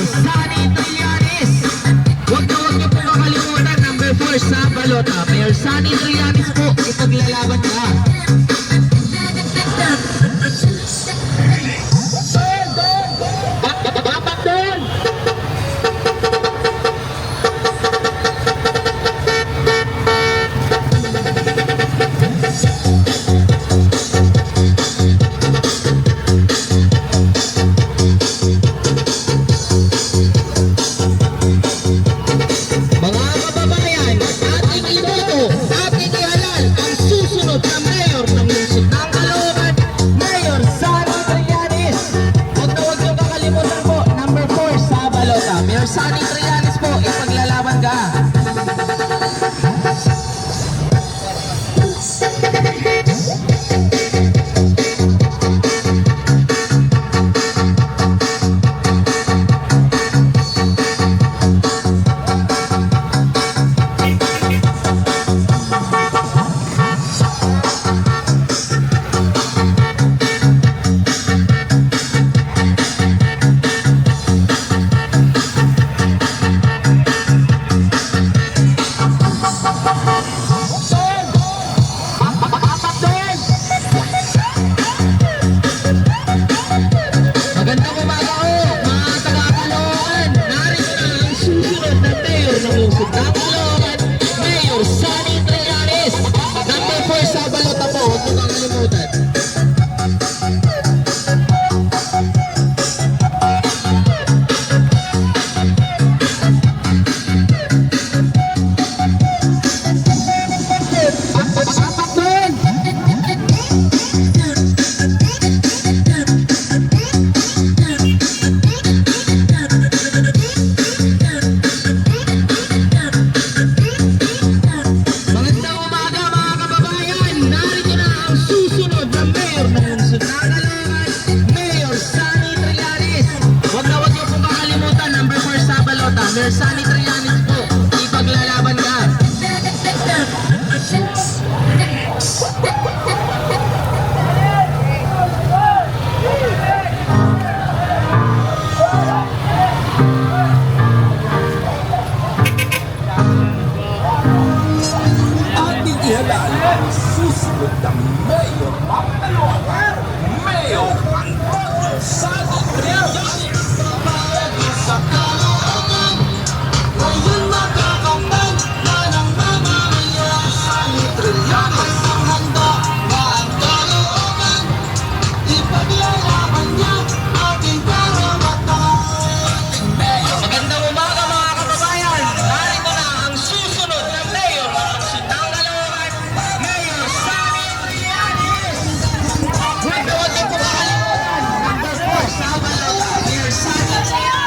Mayor Sunny Trillanes. Huwag niyo po makalimutan, number 4 sa balota. Mayor Sunny Trillanes po, ipaglalaban ka. Sunny Trillanes po, ipaglalaban ka. Mayor Sunny Trillanes, number 4 sa balota po, huwag mo kakalimutan. Mayor Sunny Trillanes po, ipaglalaban ka. Ating ihalal ang susunod na Mayor Papaloan, Mayor Antonio Sunny Trillanes. Ngayon makakapag na ng mamamayan, Sunny Trillanes ang handa na ang kalooban. Ipaglalaban niya ating karapatan. Magandang umaga mga kababayan. Narito na ang susunod na mayor ng Lungsod ng Caloocan, Mayor Sunny Trillanes. Huwag niyo po kakalimutan, number 4 sa balota, Mayor Sunny Trillanes.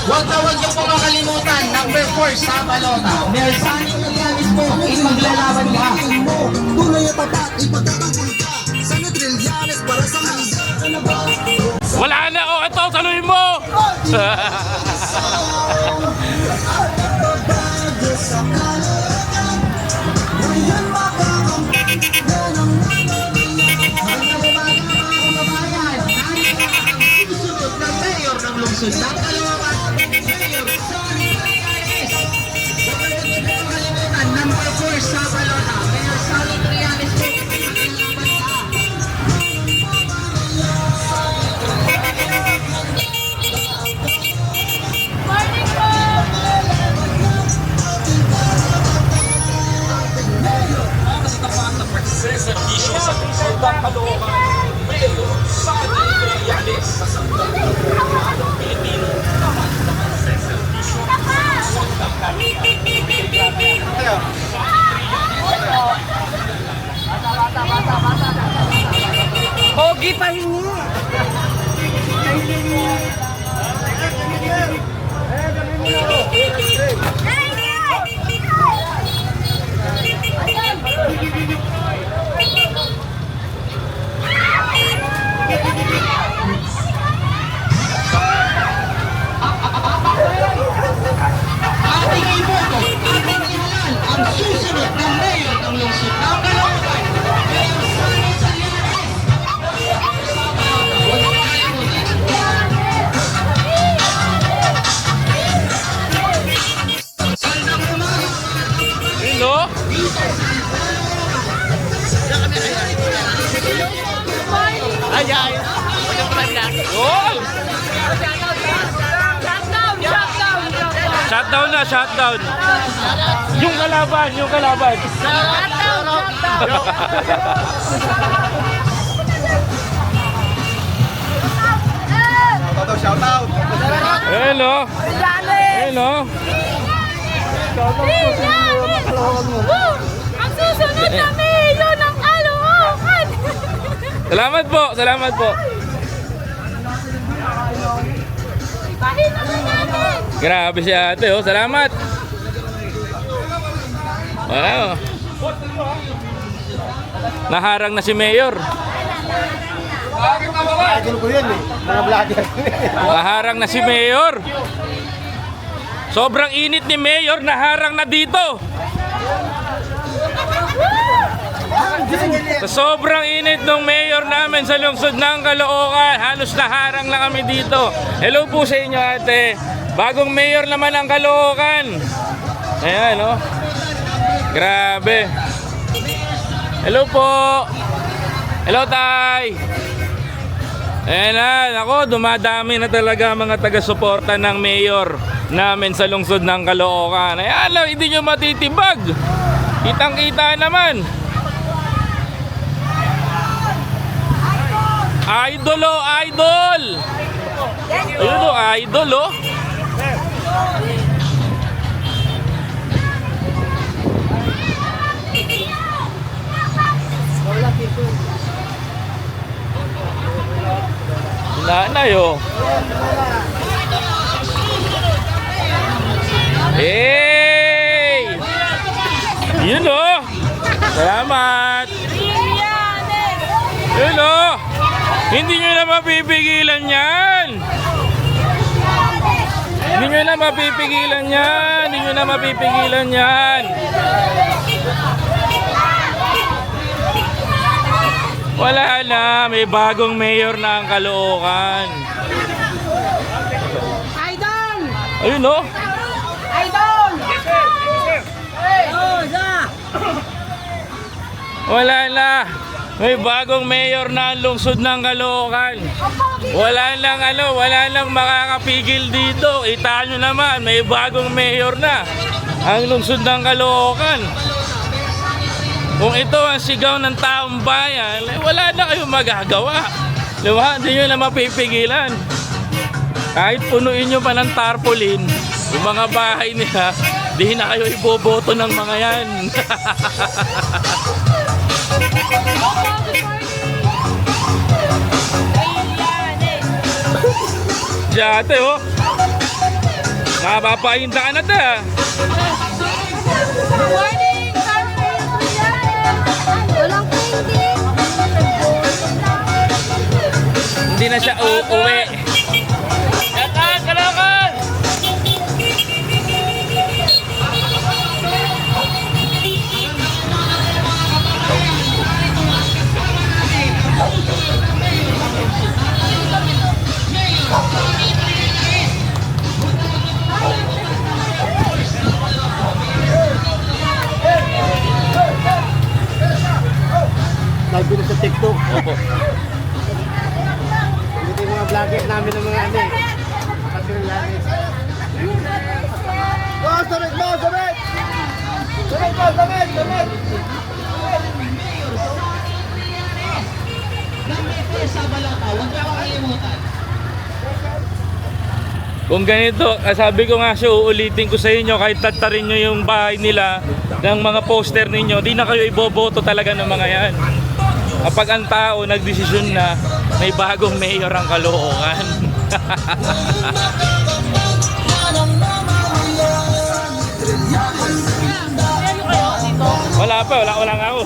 Huwag niyo po makalimutan, number 4 sa balota, Mayor Sunny Trillanes po, ipaglalaban ka. Tuloy at tapat, ipagtatanggol ka. Sunny Trillanes para sa handa. Wala na! O, ito! Saluhin mo! Ngayon makakapag na ng mamamayan. Susunod na mayor ng Lungsod ng Caloocan, Mayor Sunny Trillanes. Huwag niyo po makalimutan, number 4 sa balota, Mayor Sunny Trillanes po, ipaglalaban ka. Ipahingi. Ating iboto, ating ihalal ang susunod na mayor ng lungsod ng Caloocan. Mayor Sani Trillanes. Gandang umaga. Yun o. Ay, ay. Oh! Shutdown na, shutdown. Yung kalaban, yung kalaban. Shout out. Hello. Hello. Ang susunod na mayor ng Caloocan! Salamat po, salamat po. Ibahin naman natin! Grabe si ate, oh. Salamat. Wow. Naharang na si Mayor. Idol ko yun eh. Mga vlogger. Naharang na si Mayor. Sobrang init ni Mayor, naharang na dito. Sa sobrang init ng Mayor namin sa lungsod ng Caloocan, halos naharang na kami dito. Hello po sa inyo, ate. Bagong Mayor naman ang Caloocan. Ayan, oh. Grabe. Hello po. Hello, tay. Ayan na, ako, dumadami na talaga mga taga-suporta ng Mayor namin sa lungsod ng Caloocan. Ayan lang, hindi nyo matitibag. Kitang-kita naman. Idol, oh, idol. Ayun, oh, idol, oh. Nanay, oh. Hey! Yun, oh. Salamat. Yun, oh. Hindi nyo na mapipigilan yan. Hindi nyo na mapipigilan yan. Hindi nyo na mapipigilan yan. Wala na, may bagong mayor na ang Caloocan. Idol! Ayun, oh. Idol! Wala na. May bagong mayor na ang lungsod ng Caloocan. Wala nang makakapigil dito. Kita nyo naman, may bagong mayor na ang lungsod ng Caloocan. Kung ito ang sigaw ng taong bayan, wala na kayong magagawa. Diba? Hindi nyo na mapipigilan. Kahit punuin nyo pa ng tarpaulin, yung mga bahay nila, di na kayo iboboto ng mga yan. Diyate, oh. Napapahinta ka na ta. Morning! Walang printing! Hindi na siya uuwi. Kalakan! Live ko na sa TikTok. Opo. Ito yung mga vlogger namin ng mga ano eh. Trillanes. Oh, sabit mo, sabit! Sabit mo, sabit, sabit! Kung ganito, sabi ko nga siya, uulitin ko sa inyo, kahit tatarin nyo yung bahay nila ng mga poster ninyo, di na kayo iboboto talaga ng mga yan. Kapag ang tao nagdesisyon na, may bagong mayor ang Caloocan. Wala pa, wala nga ako.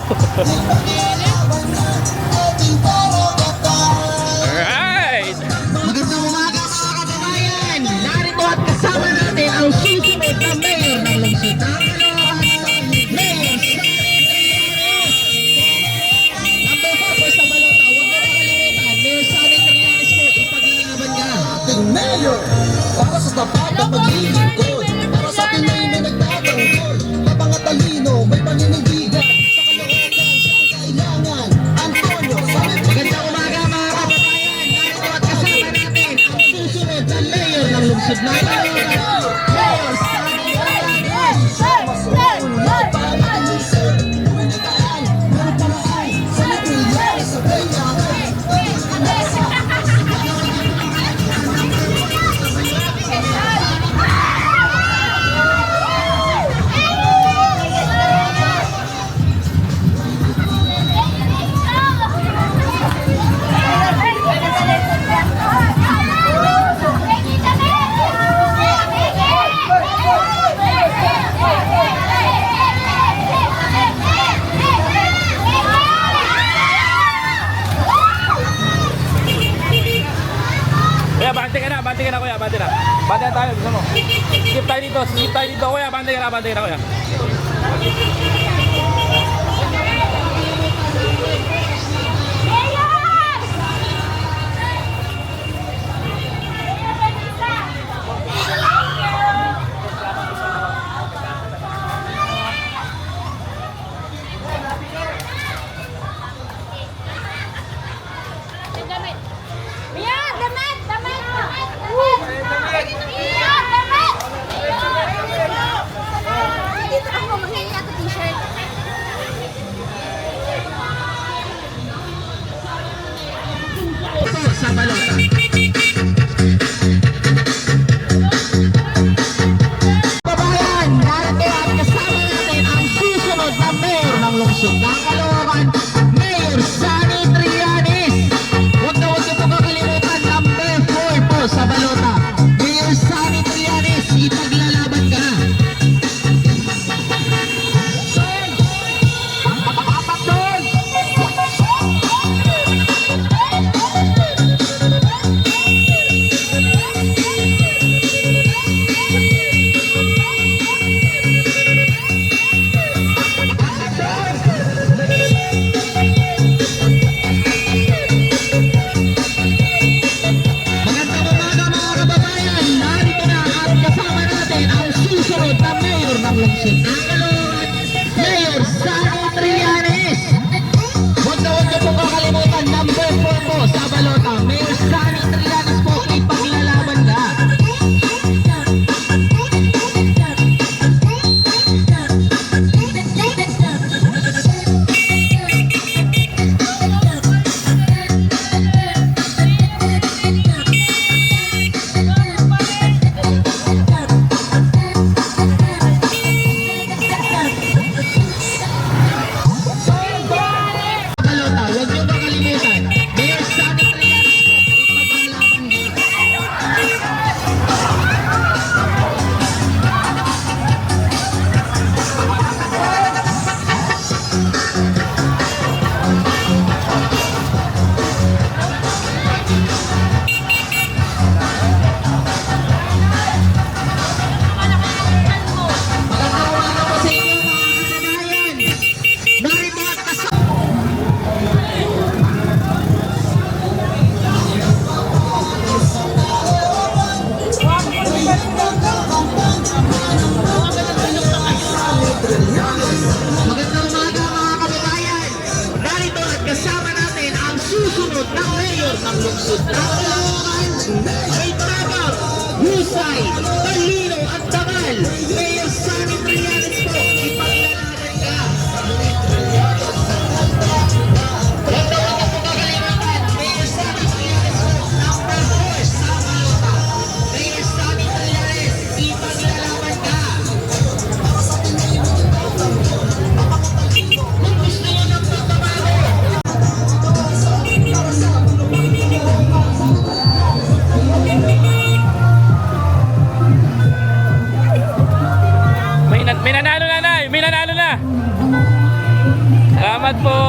Alright! Magandang umaga mga kababayan! Narito at kasama natin ang susunod na mayor ng lungsod ng Caloocan, Mayor Sammy Trillanes! Number 4 po sa balota, huwag mo nakalimutan, Mayor Sammy Trillanes po, ipaglalaban ka! Ating mayor, para sa tapat at maglilingkod, para sa Pinoy na nagtatanggol, mapangatalino, may paninindigan, sa Caloocan siya ang kailangan. Antonio, sabi Magandang umaga mga kababayan! Narito at kasama natin ang susunod na mayor ng lungsod ng Caloocan, Mayor Sammy Trillanes! Kuya, bante ka na kuya, bante na. Bante na tayo, gusto mo. Skip tayo dito kuya, bante ka na kuya. Mia, damit! Mia, damit! Dito ako, maghingi ako t-shirt. Ito sa balota. Kababayan, narito at kasama natin ang susunod na mayor ng lungsod ng Caloocan, Mayor Sammy Trillanes. Huwag na huwag niyo po kakalimutan, number 4 po sa balota. Mayor Sammy Trillanes, ipaglalaban ka. Apat doon! Magandang umaga mga kababayan! Narito na at kasama natin ang susunod na mayor ng lungsod ng Caloocan, Mayor Sammy Trillanes! Huwag na huwag niyo po kakalimutan, number 4 po sa balota, Mayor Sammy Trillanes po, ipaglalaban ka! Balota, huwag niyo makalimutan, Mayor Sammy Trillanes po, ipaglalaban ka! Magandang umaga po sa inyo mga kababayan! Narito at kasama Magandang umaga mga kababayan! Narito at kasama natin ang susunod na mayor ng lungsod ng Caloocan. May tapang, husay, talino at tagal. Mayor Sammy Trillanes po, ipaglalaban ka! Huwag na huwag niyo po kakalimutan, Mayor Sammy Trillanes po, number 4 sa balota. Mayor Sammy Trillanes, ipaglalaban ka! Kung gusto niyo ng pagbabago, May nanalo na, Nay. May nanalo na. Salamat po.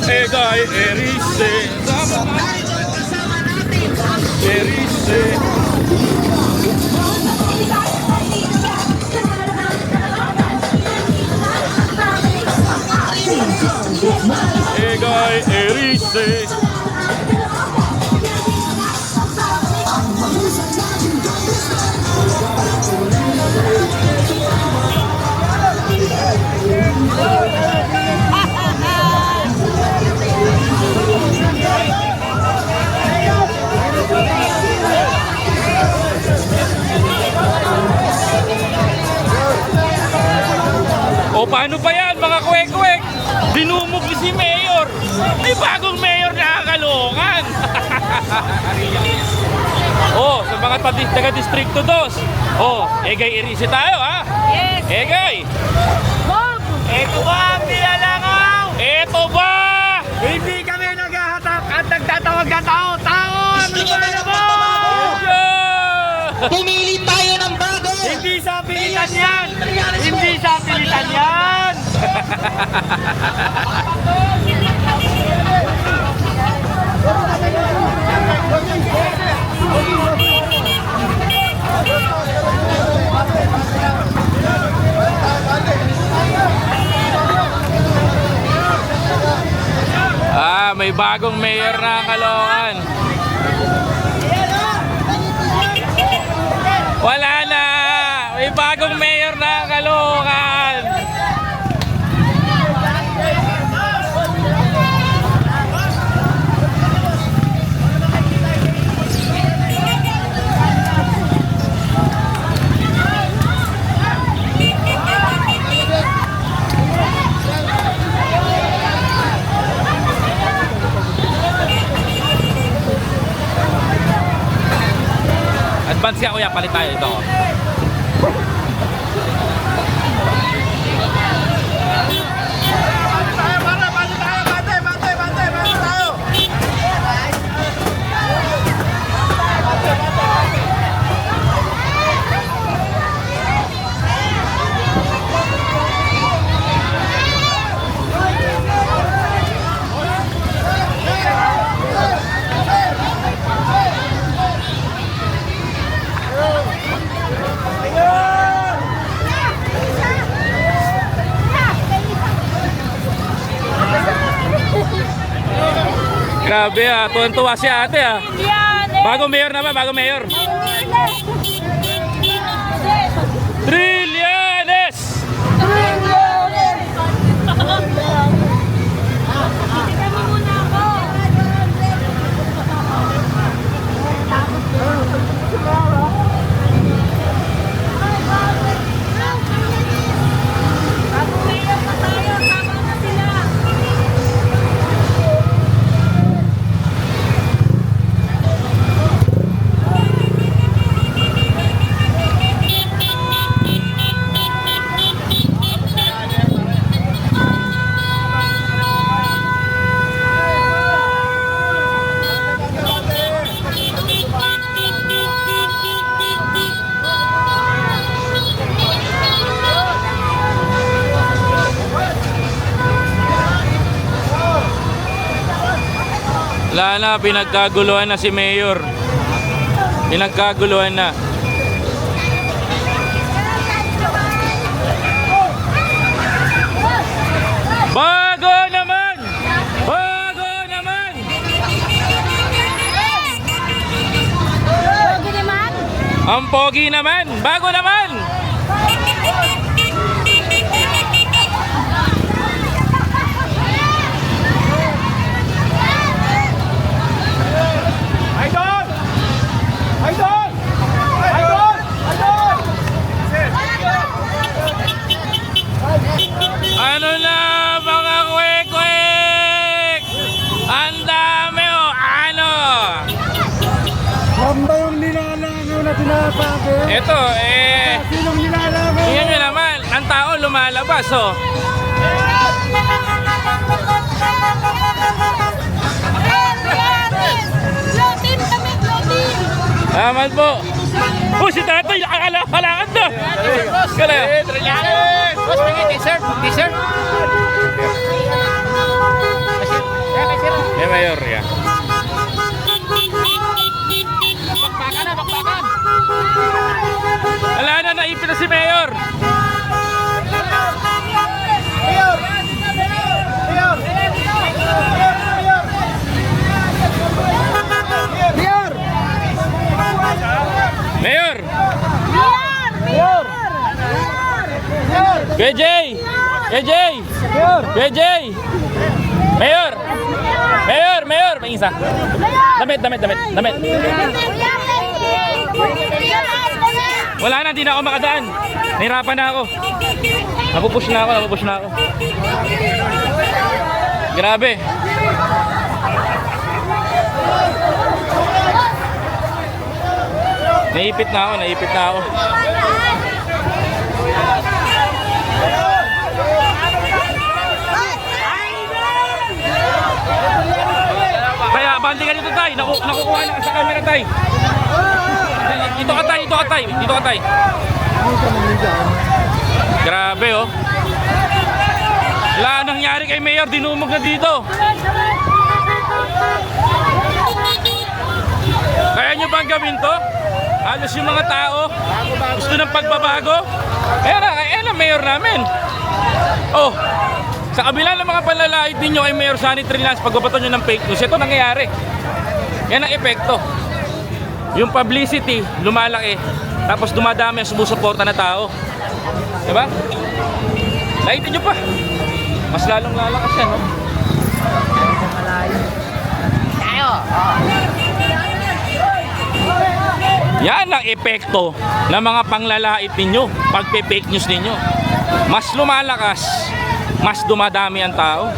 Egay erise. Erise. Egay erise. O paano pa yan mga kwek-kwek? Dinumog ni si Mayor. May bagong Mayor na Caloocan. Oh, sa mga taga-distrito 2. Oh, Egay Erise tayo ha. Yes. Egay. Bob! Ito ba ang nilalangaw? Eto ba? Hindi kami naghahatak at nagtatawag na tao. Tao! Ano ba na mo? Yeah! Pumili tayo ng bago! Hindi sa pilitan yan! Hindi sa pilitan yan! May bagong Mayor na Caloocan. Wala na! May bagong Mayor na Caloocan. Advance ka kuya, palit tayo ito. Grabe ah, tuwan-tuwa si ate ah. Bagong Mayor naman, bagong Mayor. Trillanes! Wala na, pinagkaguluhan na si Mayor. Pinagkaguluhan na. Ang pogi naman. Bago naman. Idol! Idol! Idol! Idol! Ano na mga kwek-kwek? Ang dami o ano? Hamba yung nilalagaw na tinapake. Ito Sinong nilalagaw? tingnan nyo naman. Ang tao lumalabas oh. Loading kami, loading. Salamat po. Oh, si tatay, nakakalakan na. Kala. Boss, may t-shirt. T-shirt. May mayor ya. Bakbakan na, bakbakan. Wala na, naipit na si mayor. Mayor! Mayor! Mayor! Mayor. Mayor! KJ. KJ. Mayor! KJ. Mayor. Mayor, mayor. May isa. Damit. Wala na, di na ako makadaan. Nahirapan na ako. Napupush na ako. Grabe. Naipit na ako. Kaya bandi ka dito tay, nakukuha na ka sa camera tay. Dito ka tay. Grabe oh. Wala nangyari kay Mayor, dinumog na dito. Kaya nyo bang gawin to? Halos yung mga tao gusto ng pagbabago. Ayan ang Mayor namin. Oh, sa kabila ng mga panlalait ninyo kay Mayor Sunny Trillanes, pagbabato nyo ng fake news, ito nangyayari. Yan ang epekto. Yung publicity, lumalaki. Tapos dumadami ang sumusuporta na tao. Diba? Laitin nyo pa. Mas lalong lalakas yan, no? Yan ang epekto ng mga panglalait ninyo, pagpe-fake news ninyo. Mas lumalakas, mas dumadami ang tao.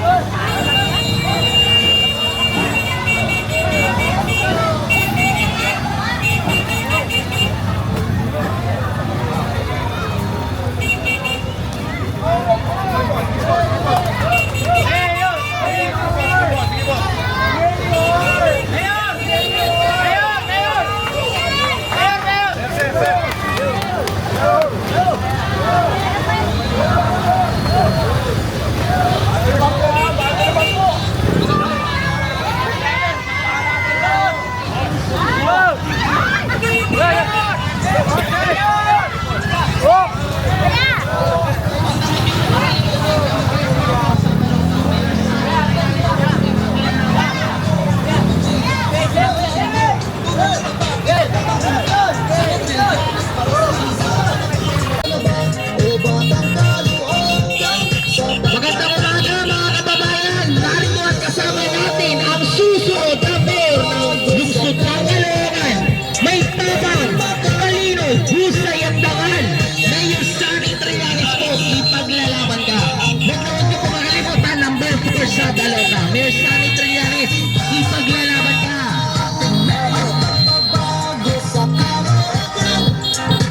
Magandang umaga mga kababayan! Narito at kasama natin ang susunod na mayor ng lungsod ng Caloocan. May tabang, talino, husay at dangal. Mayor Sunny Trillanes po, ipaglalaban ka. Huwag naman niyo po makalimutan, number 4 sa Caloocan. Mayor Sunny Trillanes, ipaglalaban ka.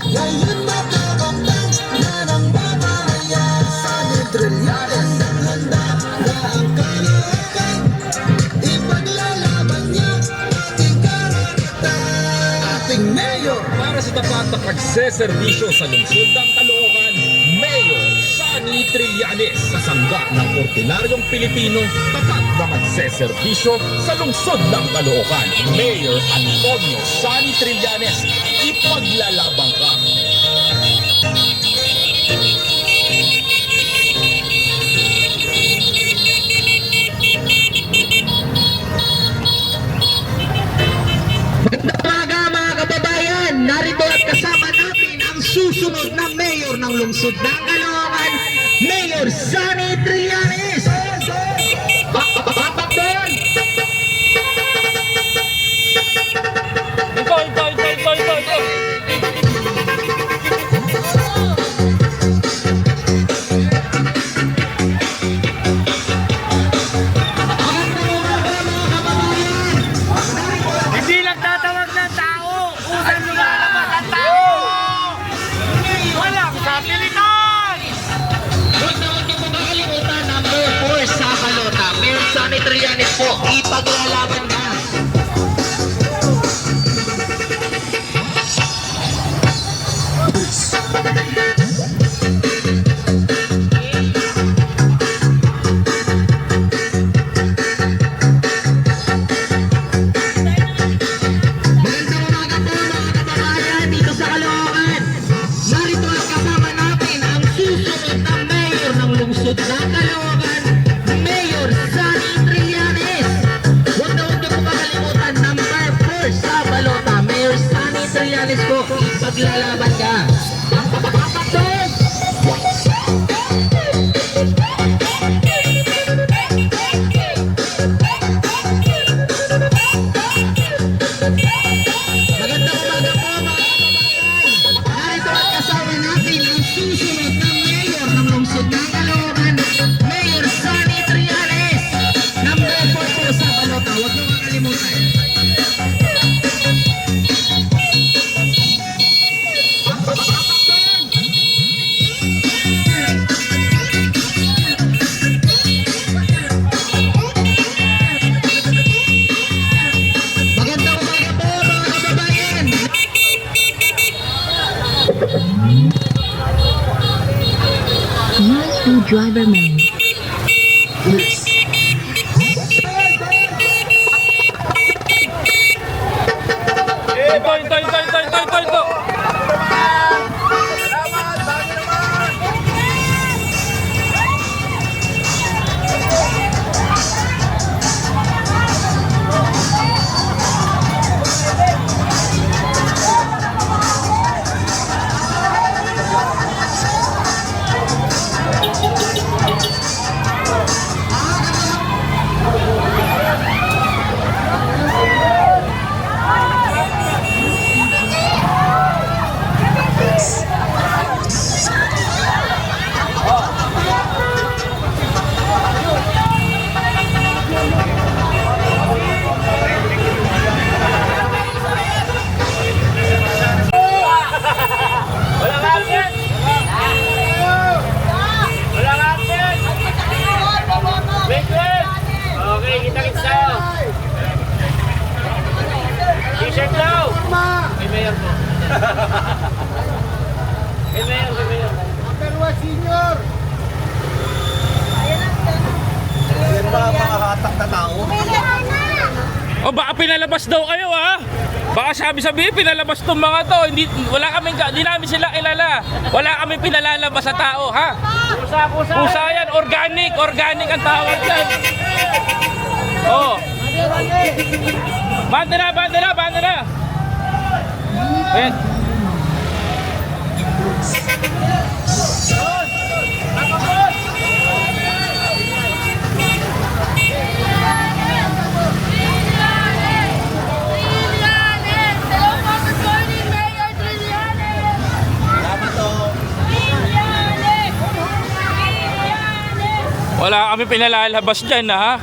Ngayon makakamtan na ng babayan. Sunny Trillanes ang handa na ang Caloocan. Ipaglalaban niya ating karapatan. Ating mayor Para sa tapat na pagseserbisyo sa lungsod ng Caloocan, Mayor Sunny Trillanes, kasangga ng ordinaryong Pilipino, tapat na magseserbisyo sa lungsod ng Caloocan. Mayor Antonio Sunny Trillanes, ipaglalaban ka. Magandang umaga mga kababayan! Narito at kasama lungsod ng Caloocan, Mayor Sunny Trillanes. Papak doon! Ito. Hindi lang tatawag ng tao, unang lumalabas ang tao. Walang sapilitan. Huwag na huwag niyo po makalimutan, number 4 sa Balota, Mayor Sunny Trillanes po, ipaglalaban na. Magandang umaga po mga kababayan dito sa Caloocan. Narito ang kasama natin ang susunod na mayor ng lungsod ng Caloocan, Mayor Sunny Trillanes. Huwag na huwag niyo po makalimutan, number 4 sa Balota, Mayor Sunny Trillanes po, ipaglalaban ka. Papatog! Magandang umaga po mga kababayan. Narito ang kasama natin ang susunod na mayor ng lungsod ng Caloocan, Mayor Sunny Trillanes. Number 4 po sa Balota, huwag niyo makalimutan. Magandang umaga po mga kababayan. USB driver man. Ito. Okay, kita-kits tayo. T-shirt daw. May mayor po. May mayor. O baka pinalabas daw kayo ha? Baka sabi-sabi pinalabas tong mga to. Hindi namin sila kilala. Wala kaming pinalalabas sa tao ha? Pusa yan, organic ang tawag yan. Oh. Banda na. Ayan. Wala kami pinalalabas dyan ha.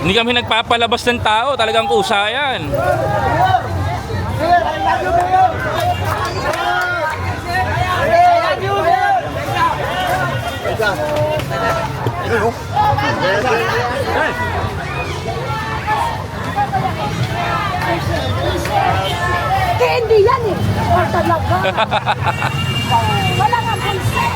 Hindi kami nagpapalabas ng tao. Talagang kusa yan. Hindi yan eh. O talaga. Wala nga pulsa eh.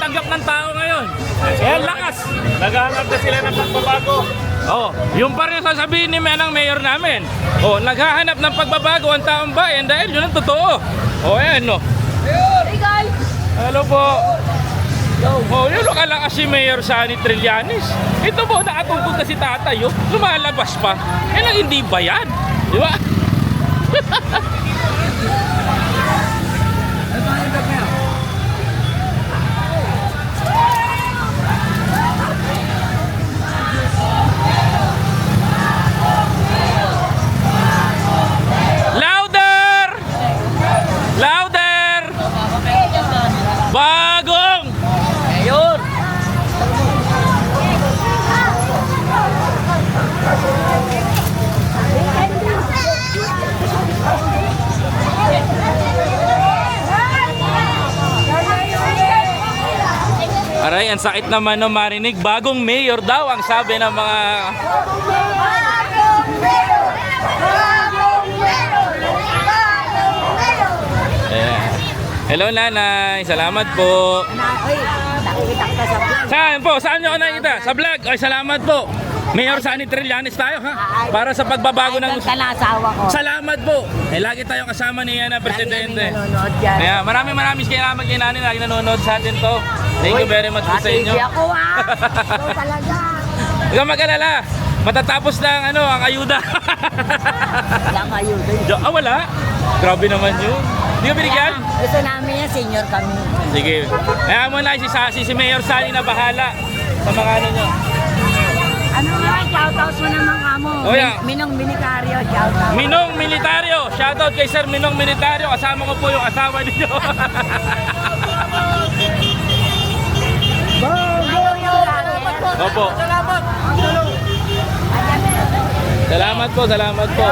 tanggap ng tao ngayon. Ayan, lakas. Naghahanap na sila ng pagbabago. Oh, yung pa rin sasabihin ni ng mayor namin. Oh, naghahanap ng pagbabago ang taong bayan dahil yun ang totoo. Oh, ayan, no. Hey guys! Hello po. Oh, yun ang kalakas si Mayor Sani Trillanes. Ito po, nakatungkol na si tatay, oh. Lumalabas pa. Yan ang hindi bayan. Di ba? Louder! Louder! Bagong! Mayor! Aray, ang sakit naman no marinig. Bagong mayor daw ang sabi ng mga... Ayan. Hello nanay, salamat po. Nakikita ka sa vlog. Saan po? Saan nyo ako nakikita? Sa vlog? Ay, salamat po. Mayor Sani Trillanes tayo ha? Para sa pagbabago ng... Ay, na asawa ko. Salamat po. Eh, lagi tayong kasama ni Yana, Presidente. Nanonood dyan. Kaya maraming salamat kay nanay. Lagi nanonood sa atin to. Thank you very much po sa inyo. Hindi ako ha. Ikaw talaga. Huwag kang mag-alala. Matatapos na ang ayuda. Wala kayo. Wala. Grabe naman yun. Hindi ka binigyan? Gusto namin yan, senior kami. Sige. Kaya mo na si Mayor Sani na bahala sa mga ano nyo. Ano nga, shoutout mo naman kamo. Oh, yeah. Minong Militaryo, shoutout. Minong Militaryo. Shoutout kay Sir Minong Militaryo. Kasama ko po yung asawa ninyo. Opo. Salamat po, salamat po.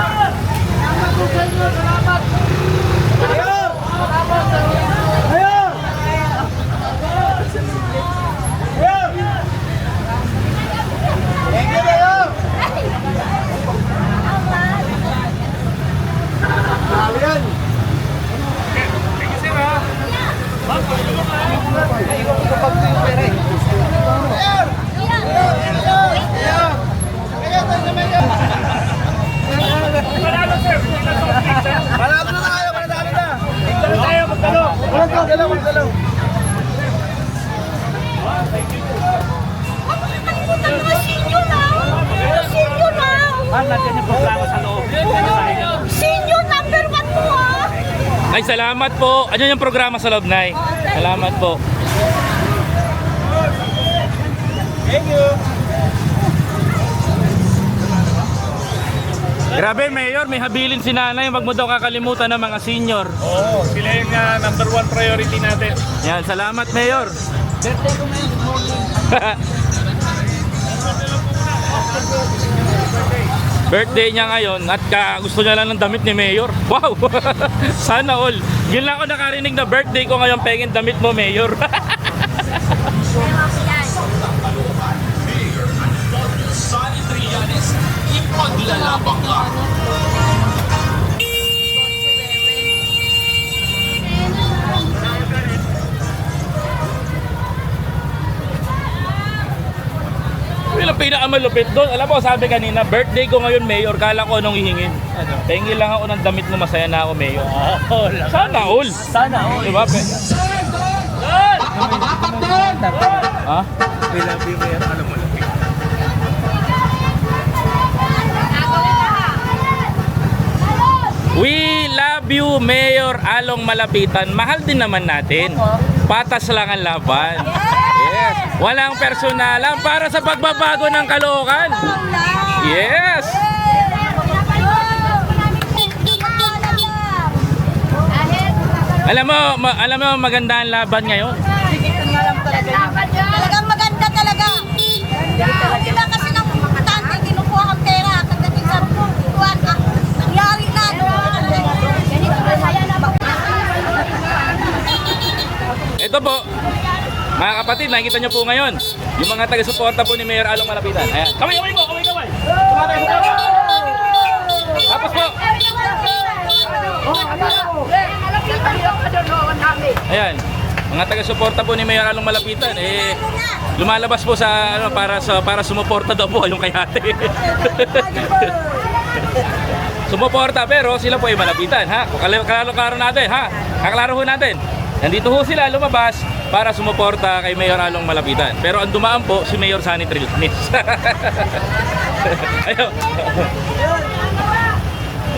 Senior number 1 mo ah! Ay, salamat po. Ano yung programa sa loob, Nay? Salamat po. Grabe, Mayor, may habilin si nanay. Wag mo daw kakalimutan ng mga senior. Oo, sila yung number 1 priority natin. Yan, salamat, Mayor. Birthday niya ngayon at gusto niya lang ng damit ni Mayor. Wow! Sana all. Yun lang ako nakarinig na birthday ko ngayon, pengin damit mo, Mayor. Sani Trillanes, ipaglalabang ka. Yung pinakamalupit doon, alam mo, sabi kanina, birthday ko ngayon, Mayor, kala ko anong hihingin. Pengin lang ako ng damit mo, masaya na ako, Mayor. Sana all. Sana, oh. Diba? Ha? We love you, Mayor. Alam mo lang. We love you, Mayor Along Malapitan. Mahal din naman natin. Patas lang ang laban. Yes. Walang personalan para sa pagbabago ng Caloocan. Yes. Alam mo maganda ang laban ngayon. Talagang maganda talaga. Sila kasi ng tante, kinukuha ang pera. Kagdating sa buwan, nangyari na. Ganito masaya na ba? Ito po, mga kapatid, nakikita nyo po ngayon, yung mga taga-suporta po ni Mayor Along Malapitan. Ayan. Kamay po, kamay. Tumatay sa tayo. Tapos po. Ayan. mga taga-suporta po ni Mayor Along Malapitan, lumalabas po sa ano para sumuporta daw po yung kay ate. Sumuporta pero sila po ay malapitan, ha? Klaro natin, ha? Kaklaro ho natin. Nandito ho sila lumabas para sumuporta kay Mayor Along Malapitan. Pero ang dumaan po si Mayor Sunny Trillanes. Ayun.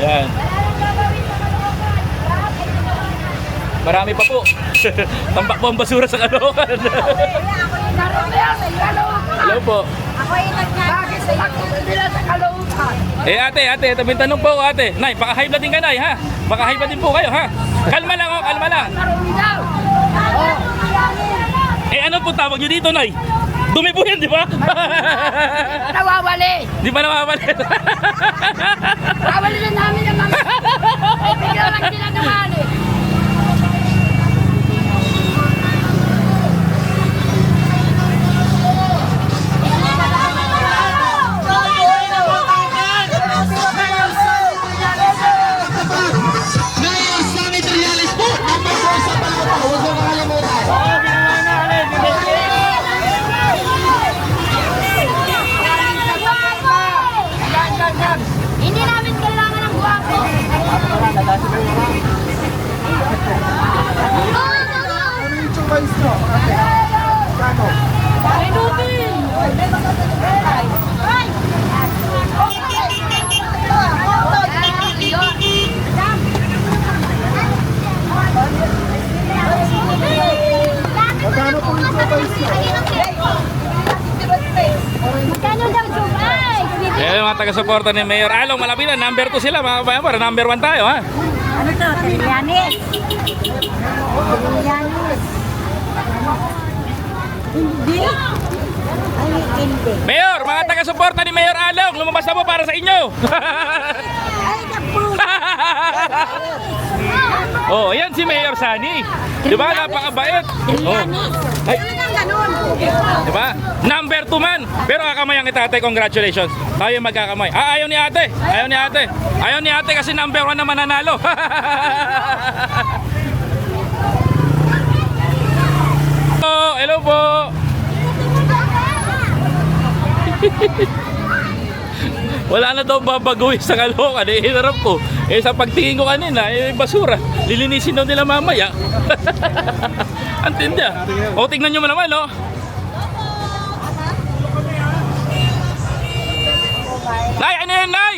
Ayan. Marami pa po. Tambak po ang basura sa Caloocan. Hello po. Ako yung nagkakit sa iyo. Ate, may tanong po ate. Nay, paka-high blood din ka, Nay, ha? Paka-high blood din po kayo, ha? Kalma lang, oh, kalma lang. Ano po tawag nyo dito, Nay? Dumi po yan, di ba? Nawawali. Di ba nawawali? Nawawali na namin ang mga. Ay, bigla lang sila nawali. Mayor Sunny Trillanes po, ang mayor sa Balota. Huwag mo kakalimutan. Hindi namin kailangan ng guwapo. Magkano daw, Jubay? Yung mga taga-suporta ni Mayor Along Malapitan, number 2 sila, mga kabayan, para number 1 tayo, ha? Ano to? Trillanes? Trillanes. Hindi? Ay, hindi. Mayor, mga taga-suporta ni Mayor Along, lumabas na po para sa inyo. Ay, naku. Oh, ayan si Mayor Sunny. Di ba? Napakabait. Oh. Ay, Talagang ganun. di ba? Number 2 man. Pero kakamayan kita, ate. Congratulations. Tayo magkakamay. Ayaw ni ate. Ayaw ni ate. Ayaw ni ate kasi number 1 na mananalo. Oh, hello po. Wala na daw babaguhin sa Caloocan. Hinarap ko. Sa pagtingin ko kanina, basura. Lilinisin daw nila mamaya. Ang tinda. O, tignan nyo mo naman, no? Nay, ano yan, Nay?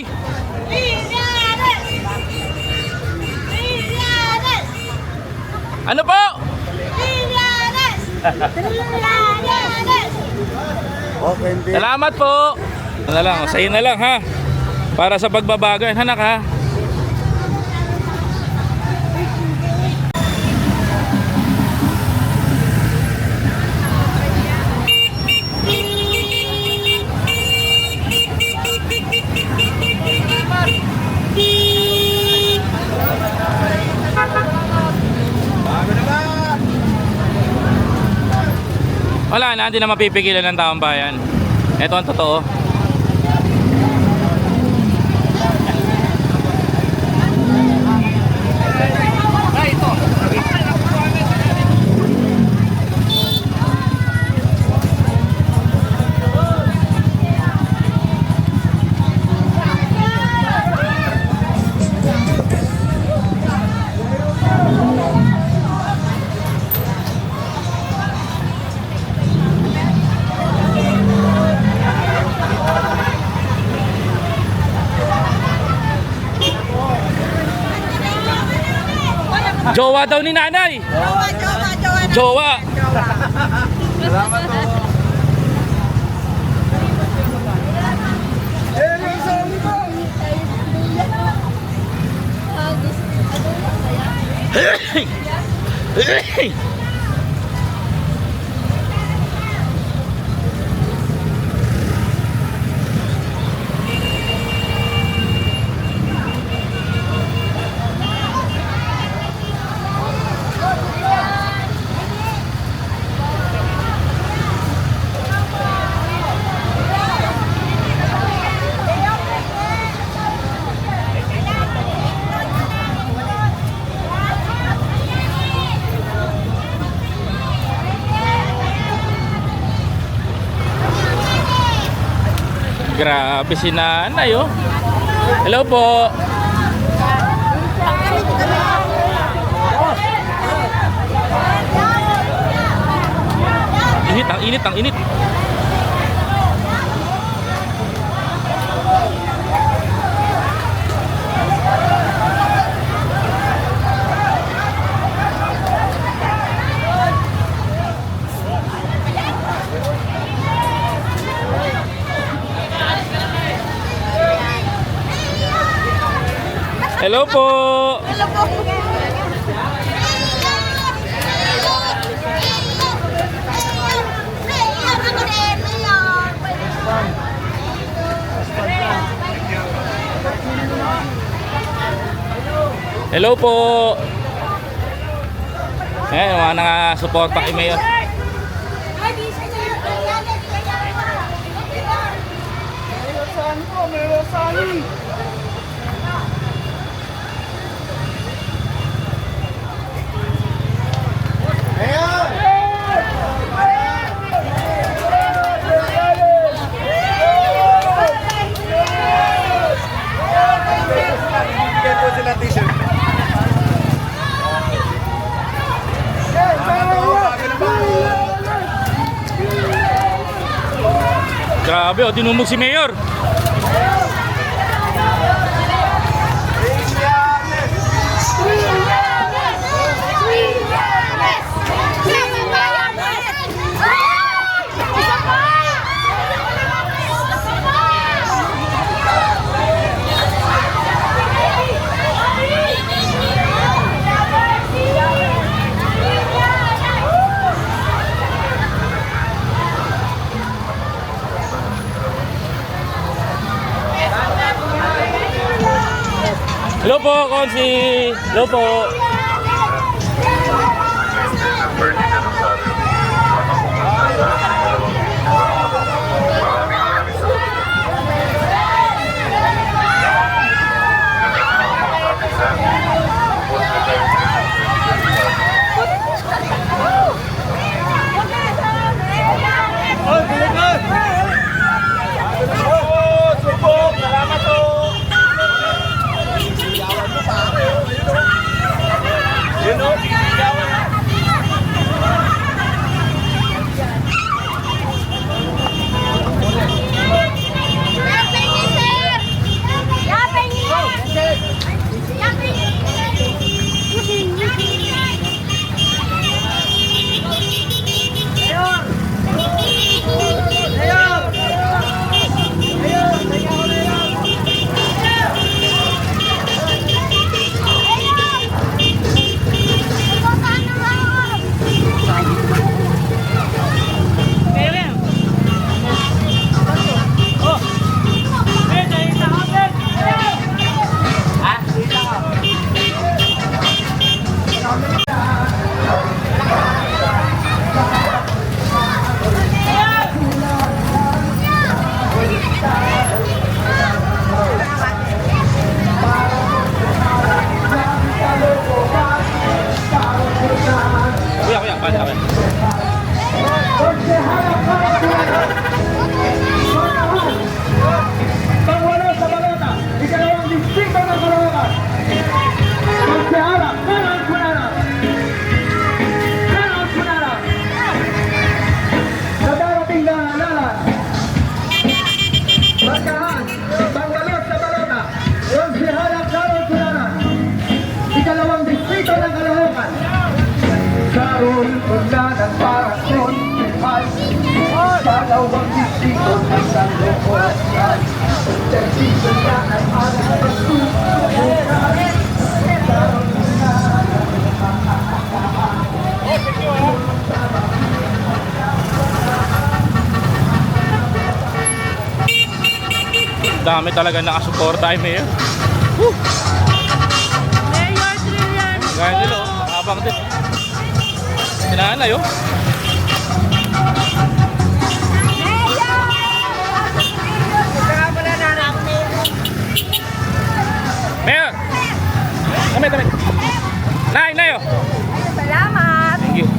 Trillanes! Trillanes! Ano po? Trillanes! Trillanes! Salamat po. Ano lang, sa'yo na lang, ha? Para sa pagbabago yan, hanak, ha? Wala na, hindi na mapipigilan ng taong bayan. Ito ang totoo. Jowa daw ni nanay. Jowa. Grabe si nanay, oh. Hello po. Init, ang init, ang init. Hello po. Hello po. Hello po. Ayan, yung mga nakasuporta kay Mayor. Bigyan po sila t-shirt. Grabe, oh, dinumog si Mayor. Hello po, Konsi. Hello po. Kuya, paano ka? Pangwalo sa balota, ikalawang distrito ng Caloocan. Konsehala, Carol Cunara. Carol Cunara. Sa darating na halalan. Markahan, pangwalo sa balota, Konsehala, Carol Cunara. Ikalawang distrito ng Caloocan. Carol Cunara para konsehala. Dalawang distrito ng Caloocan. Servicio na ay alas pagsusubukan. Dami talaga nakasuporta kay Mayor. Mayor Trillian. Gaya nila, oh. Abang din. Sinanay, oh. Mayor! Kami. Nay, oh. Salamat. Thank you.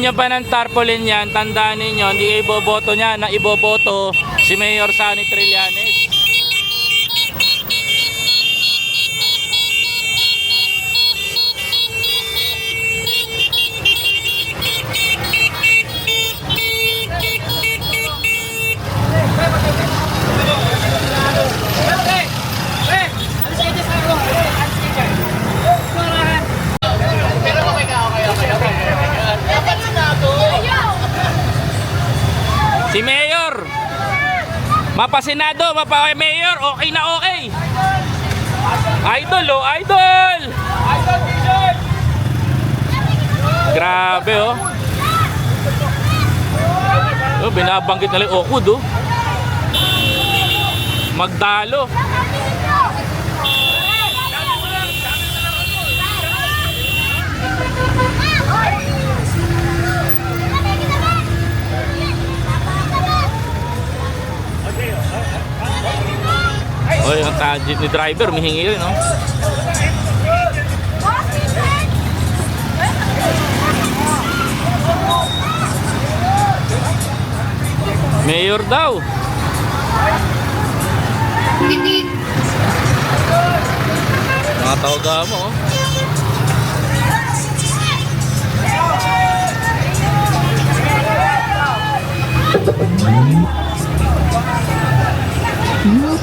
nyo pa ng tarpaulin yan, tandaan ninyo, hindi iboboto niya na iboboto si Mayor Sunny Trillanes. Si Mayor, mapasenado, mapa-mayor, okay na okay. Idol, oh, idol! Grabe, oh. Oh, binabanggit na lang, Okud, oh. Magdalo. Oy, ang tangent ni driver, mihingi rin, no? Mayor daw. Nakatawaga mo, oh.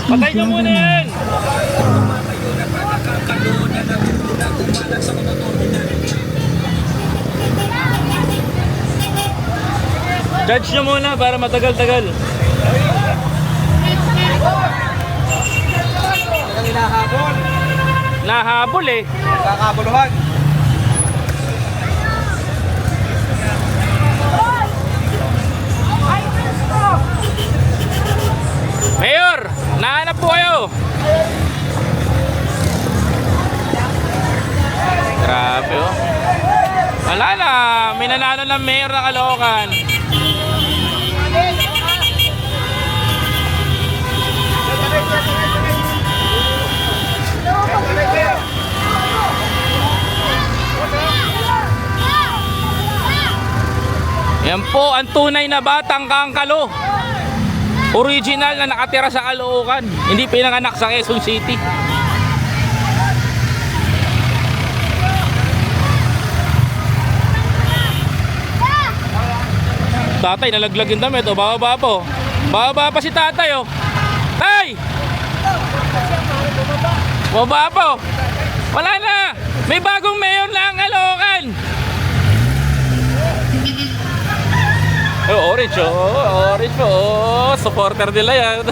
Patay nyo muna yan! Judge nyo muna para matagal-tagal. Nahabol eh. Kakabuluhan. Mayor, nahanap po kayo. Grabe, oh. Wala na, may nanalo ng mayor ng Caloocan. Yan po ang tunay na batang Kangkalo. Original na nakatira sa Caloocan, hindi pinanganak sa Quezon City. Tatay, nalaglag yung damit, oh, bababa po. Bababa pa si tatay, oh. Tay! Bababa po. Wala na. May bagong mayor na ang Caloocan. Oh, orange, oh. Orange po, oh. Supporter nila yan.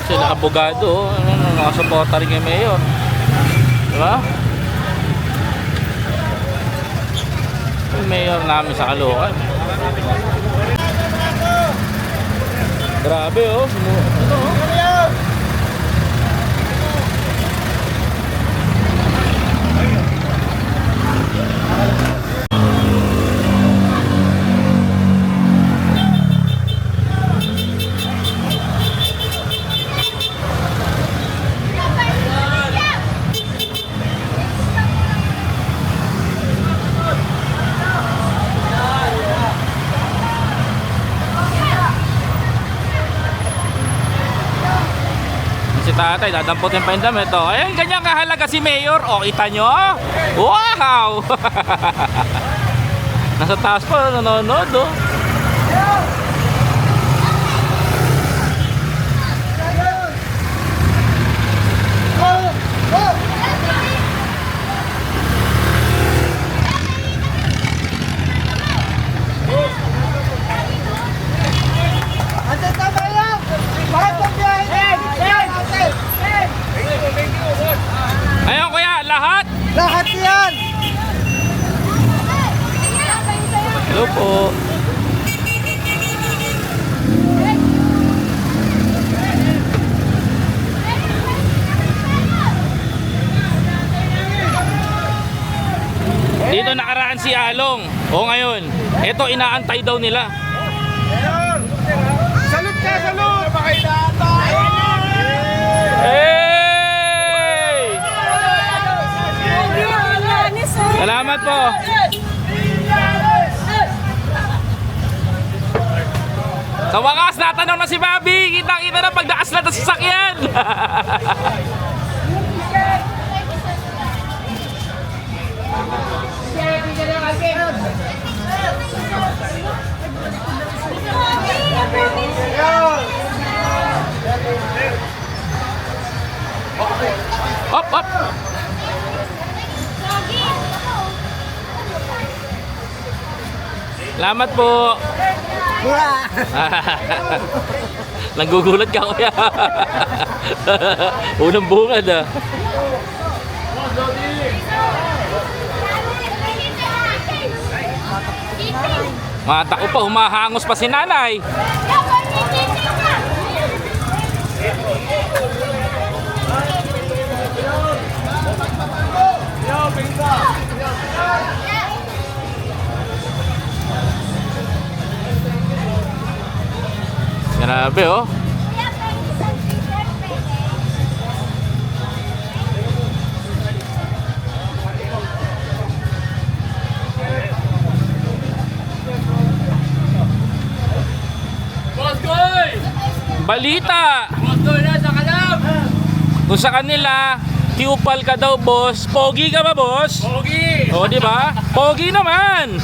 Sila abogado, nakasuporta rin yung mayor. Diba? Yung mayor namin sa Caloocan. Grabe, oh. Si tatay, dadamputin pa yung damit, oh. Ayan, ganyan kahalaga si mayor. O, kita nyo? Wow! Nasa taas pa, nanonood, oh. Ayun kuya, lahat Lahat yan! Hello po. Dito nakaraan si Along. O ngayon, ito inaantay daw nila. Salute ka, salute! Hey! Salamat po. Sa wakas, natanong na si Bobby. Kita-kita na pagdaas na sa sasakyan. Hop, hop. Salamat po. Nagugulat ka kuya. Unang bungad ah. Mata ko pa, humahangos pa si nanay. Grabe oh. Balita! Kung sa kanila, tiupal ka daw, boss. Pogi ka ba, boss? Pogi! O, di ba? Pogi naman!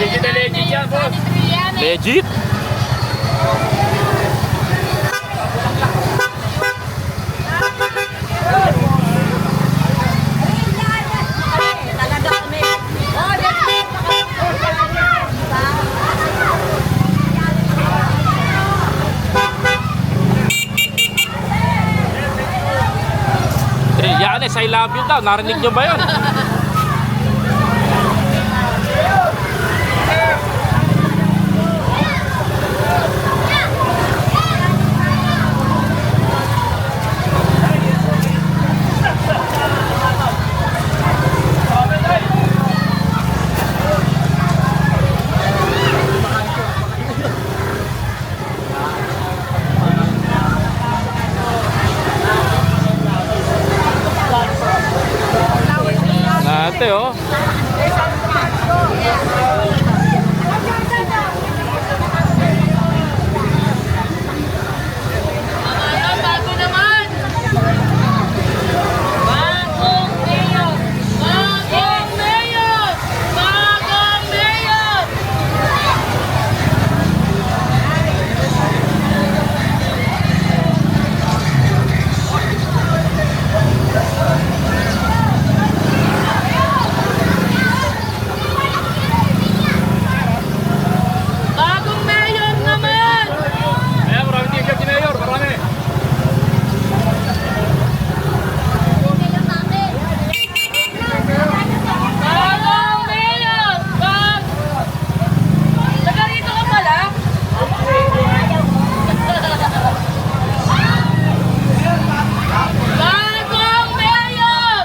Digital legend yan, boss. Legit? Trillanes, I love you daw. Narinig nyo ba yun? Nate oh. Bago naman! Bagong mayor! Bagong mayor! Bagong mayor! Bagong mayor naman! Ayan, marami tingin si Mayor, marami. Bagong mayor! Taga rito ka pala? Bagong mayor!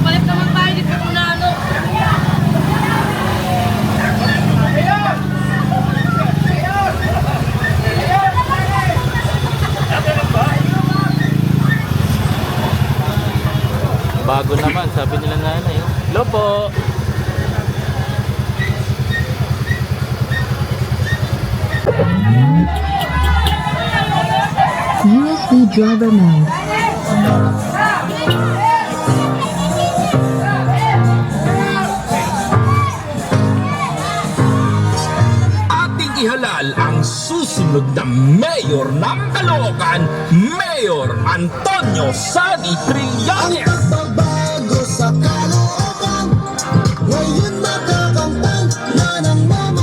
Balik naman tayo dito na ano. Bago naman, sabi nila nanay. Oh. Hello po. USB driver mode. Ating ihalal ang susunod na mayor ng Caloocan, Mayor Antonio Sani Trillanes. Pagbabago sa Caloocan, ngayon nakakamtan na ng mama.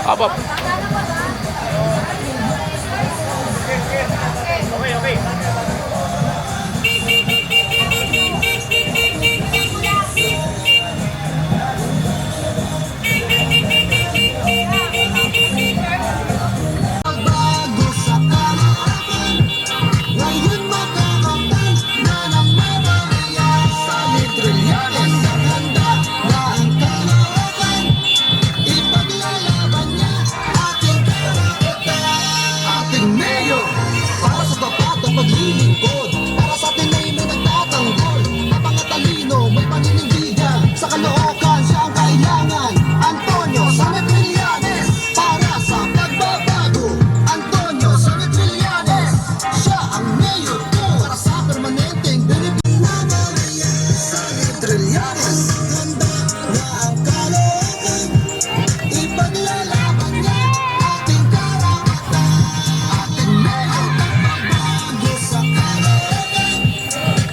Aba. Bago sa kalaban, ngayon makakamtan na ng mamamayan. Sa Trillanes ang handa na ang Caloocan, ipaglalaban niya ating karapatan. Ating mayor, para sa tapat at paglilingkod, para sa atin ay may nagtatanggol. Mapangatalino, may paninindigan, sa Caloocan siya ang kailangan. Antonio Sana Trillanes, para sa pagbabago. Antonio Sana Trillanes, siya ang mayor ko, para sa permanenteng benefit na mamayan. Sana Trillanes, handa na ang Caloocan, ipaglalaban niya ating karapatan. Ating mayor, pagbabago sa Caloocan,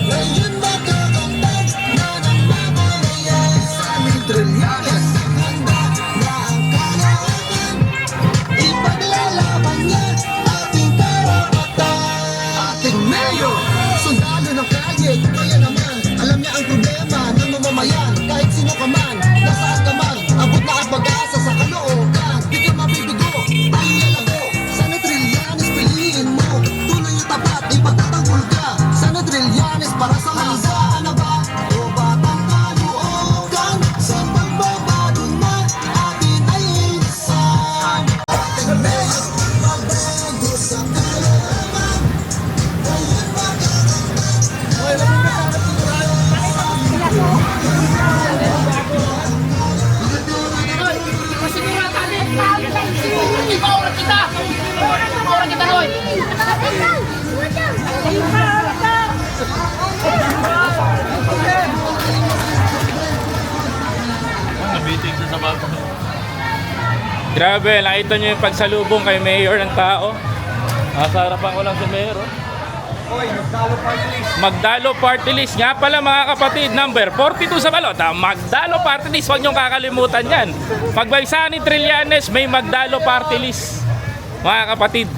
ngayon makakamtan na ng mamamayan. Sana Trillanes, handa na ang Caloocan, ipaglalaban niya ating karapatan. Ating mayor, sundalo ng kalye, kaya naman alam niya ang problema ng mamamayan. Kahit sino ka man, nasaan ka man, abot na ang pag-asa sa Caloocan. Di ka mabibigo, tayo lalago. Sana Trillanes, piliin mo, tuloy yung tapat, ipagtatanggol ka. Sana Trillanes, para sa lansa, ano ba? O batang Caloocan, sa pagbabago na atin ay inasam. Ating mayor, pagbago sa Caloocan, ngayon makakamtan. Grabe, nakita nyo yung pagsalubong kay Mayor ng tao. Nasa harapan ko lang si Mayor. Oh. Magdalo Party List. Nga pala mga kapatid, number 42 sa balot. Magdalo Party List, huwag nyong kakalimutan yan. Pag may Sunny Trillanes, may Magdalo Party List. Mga kapatid,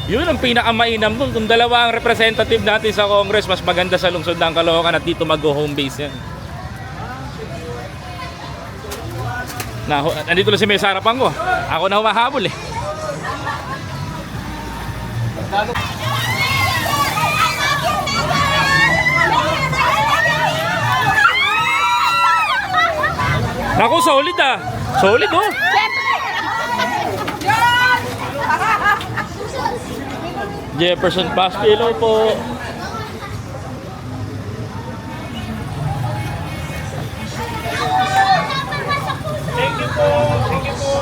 yun ang pinakamainam dun. Kung dalawa ang representative natin sa Congress, mas maganda sa lungsod ng Caloocan at dito mag-home base yan. Nandito na si May sa harapan ko. Ako na humahabol eh. Naku, solid ah. Solid oh. Jefferson Paspilo po. Thank you po. Thank you po.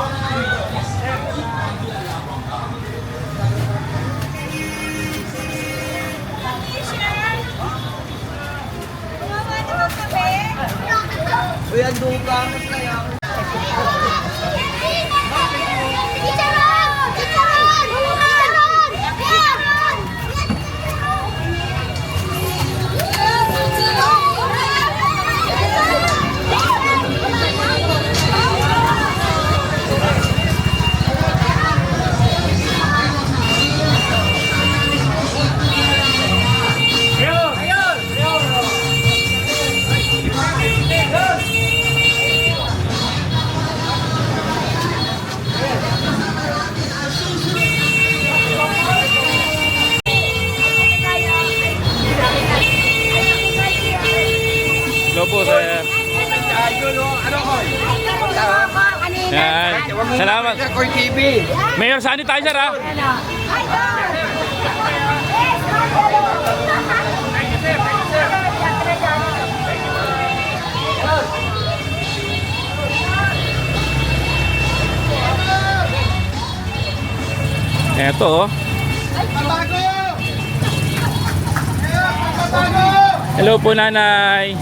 Hello po sir. Yan. Salamat. Mayor sanitizer ah. Eto oh. Hello po nanay.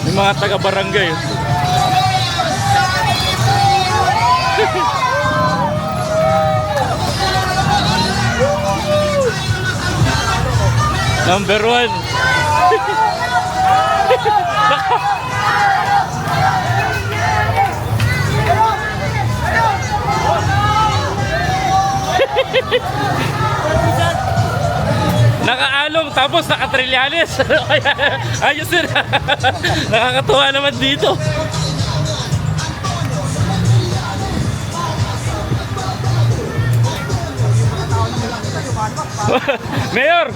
May mga taga-barangay. Number 1. Nakaalong tapos naka-Trillanes. Ayos din. Nakakatuwa naman dito. Mayor,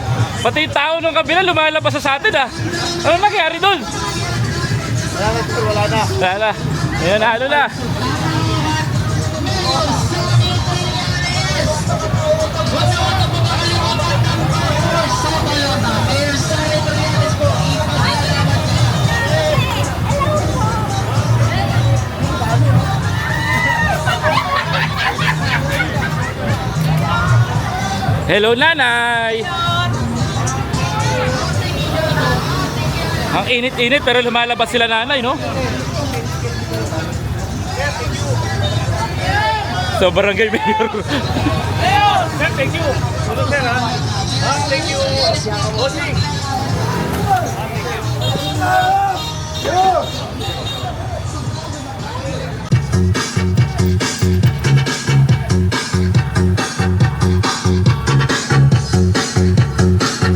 pati yung tao nung kabila lumalabas sa atin ah. Ano nangyari doon? Wala na. Wala na. Ayan, halo na. Hello, nanay! Ang init-init pero lumalabas sila nanay, no? So, barangay mayor. Thank you. Thank you. Bossing.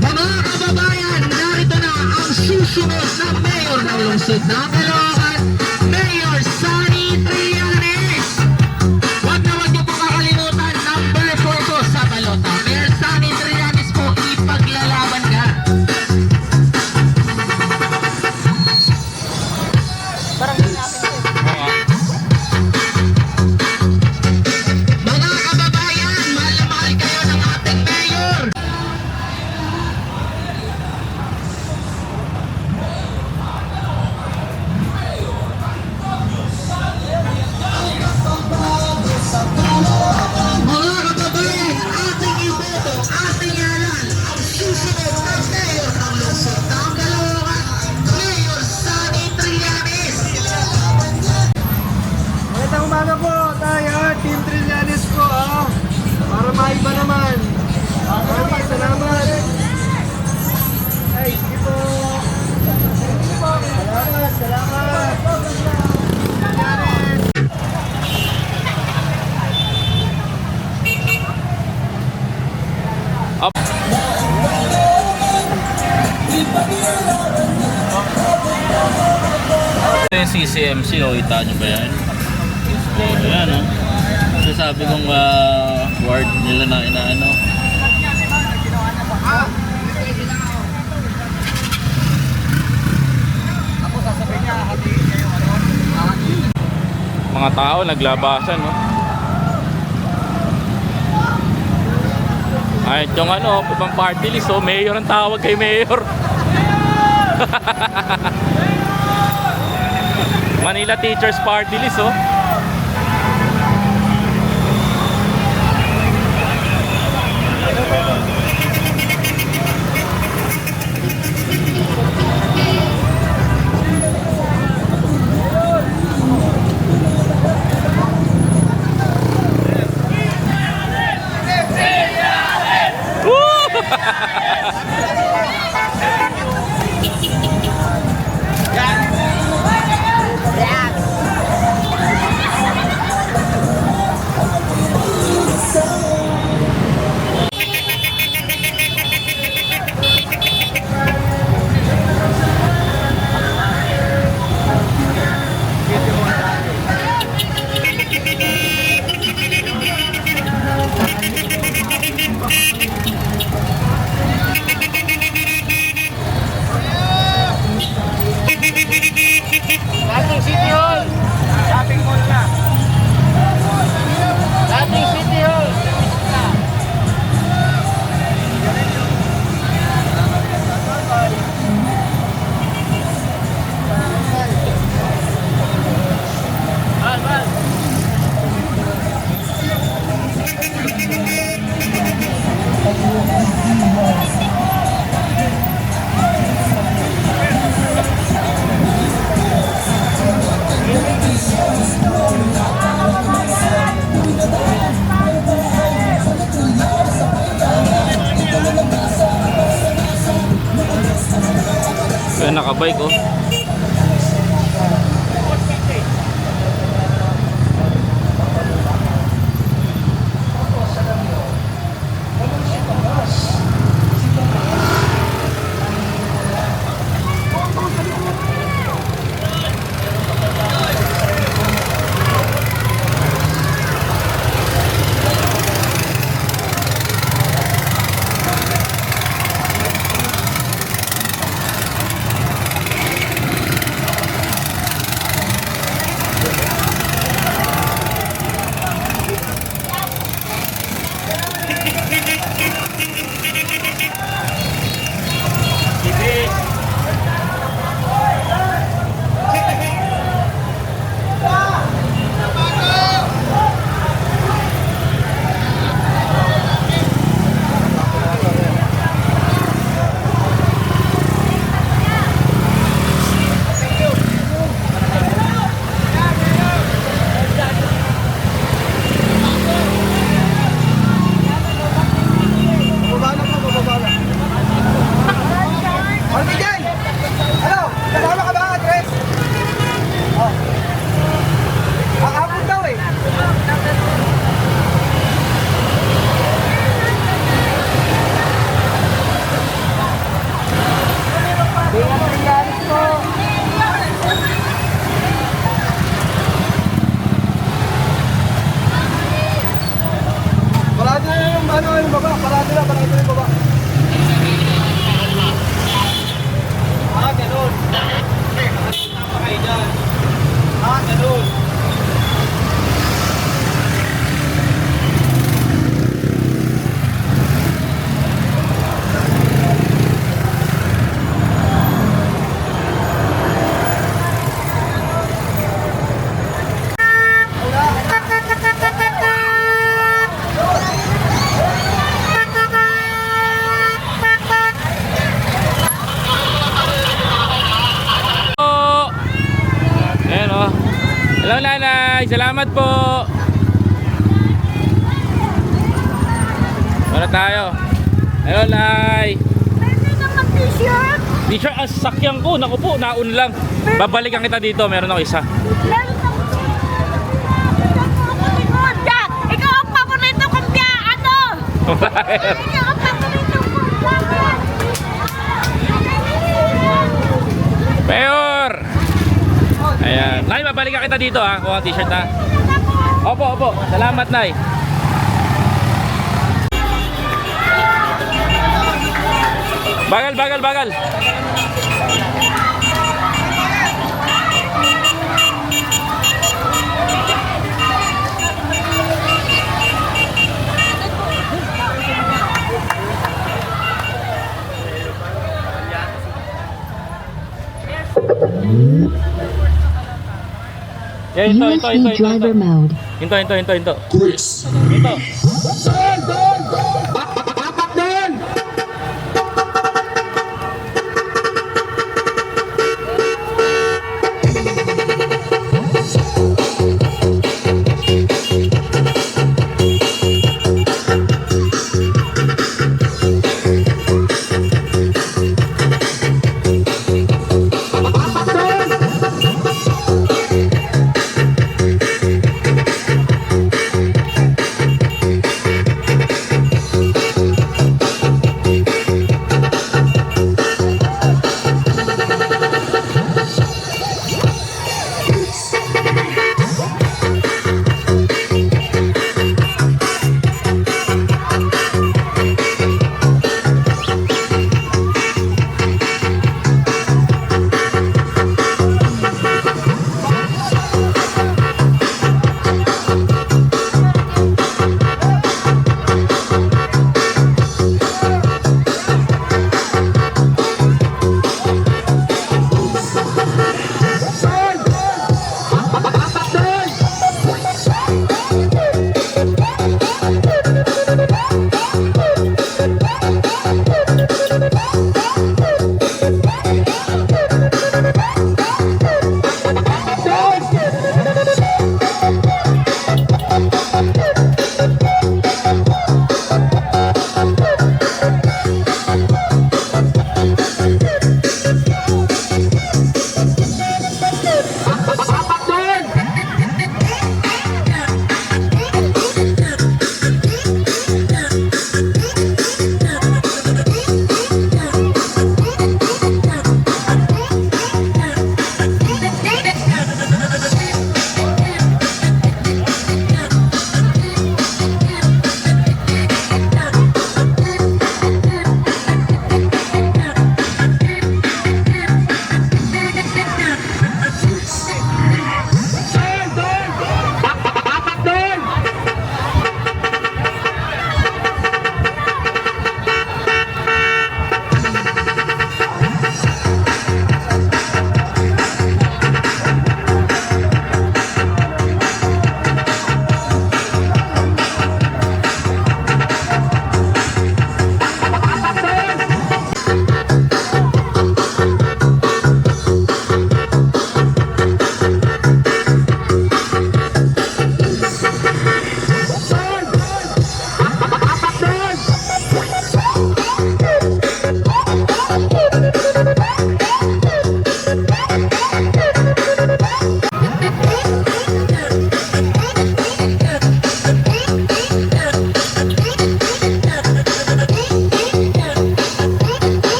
Mga kababayan, narito na ang susunod na mayor ng lungsod ng Caloocan, Mayor Sunny Trillanes. Huwag niyo po kakalimutan, number 4 po sa balota. Mayor Sunny Trillanes po, ipaglalaban ka. Mga kababayan, mahal na mahal kayo ng ating mayor. Mga kababayan, ating iboto, ating yalan, ang susunod na mayor ng lungsod ng Caloocan, Mayor Sunny Trillanes. Magandang umaga po tayo, Team Trillanes po para maiba naman. Maraming salamat. Ay, sige po. Salamat, salamat. Yung CCMC, kita nyo ba yan? Ayan, no? So sabi kong ward nila na inaano. Mga tao naglabasan, no? Ay, yung ano, pang party list, oh, mayor ang tawag kay mayor. Manila Teachers Party List, oh. Woo! bike oh. Bababa na po, bababa na. Marvin dyan! Ano? Kasama ka ba, Andres? Oh. Aabot daw eh. Parado na yung baba. Parado na yung baba. Ah, ganun. Tama kayo dyan. Ah, ganun. Ayan oh. Hello nanay, salamat po. Wala tayo. Hello nay. Pwede naman t-shirt. T-shirt ang sakyan ko, naku po, naun lang. Babalikan kita dito, meron ako isa. Meron naman. Jack, ikaw ang paborito kong biya. Ano? Ikaw ang paborito kong biya. Mayor! Ayan. Nay, babalikan kita dito ha, kung ang t-shirt ha. Opo, opo. Salamat nay. Bagal, bagal, bagal. Yeah, USB driver mode. Hinto. Chris. Hinto.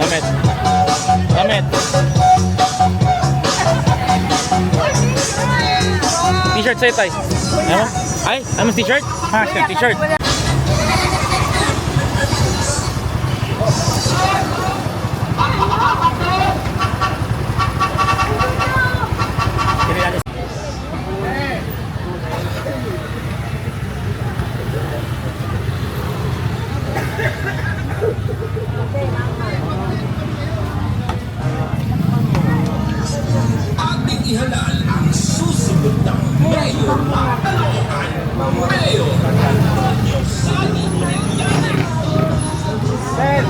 Damit. Damit. T-shirt sa'yo, Tay. Ano? Ay, ano t-shirt? Ha, siya, t-shirt. Ating ihalal ang susunod na mayor ng Caloocan, Mayor Antonio Sani Trillanes. Dan.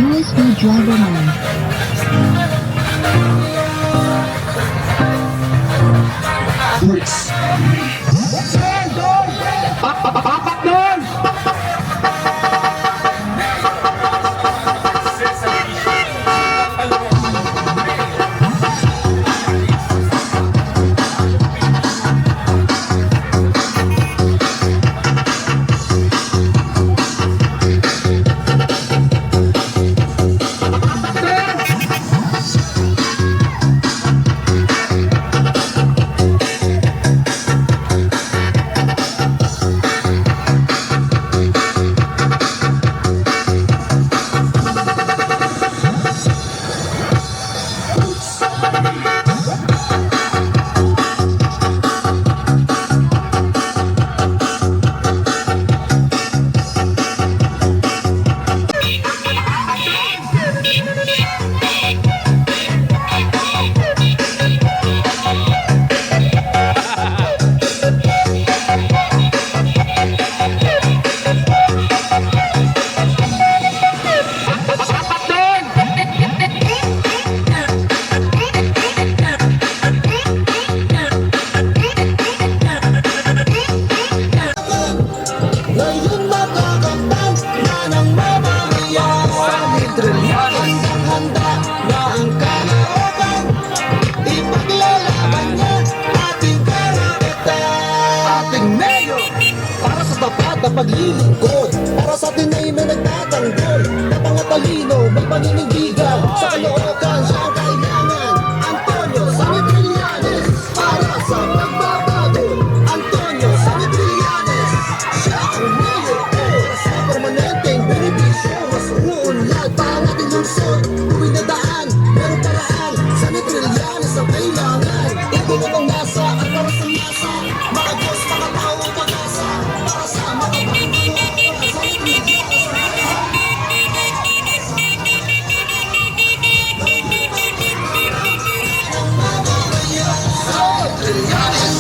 USB driver mode. Ngayon makakamtan na ng mamamayan sa Trillianes. Handa na ang kalooban, ipaglalaban niya ating karapatan. Ating mayor, para sa tapat na paglilingkod, para sa atin ay may nagtatanggol, napangatalino, may paninindigan, sa Caloocan siya ang kailangan. Antonio Sani Trillanes, para sa pagbabago. Antonio Sani Trillanes, siya ang mayor ko, sa permanenteng benepisyo, mas uunlad pa ang ating lungsod. Tuwing na daan, meron paraan, Sani Trillanes ang kailangan. Ito na bang nasa at para sa masa, mga Diyos, mga tao, pag-asa, para sa mga pangalawa, Sani Trillanes.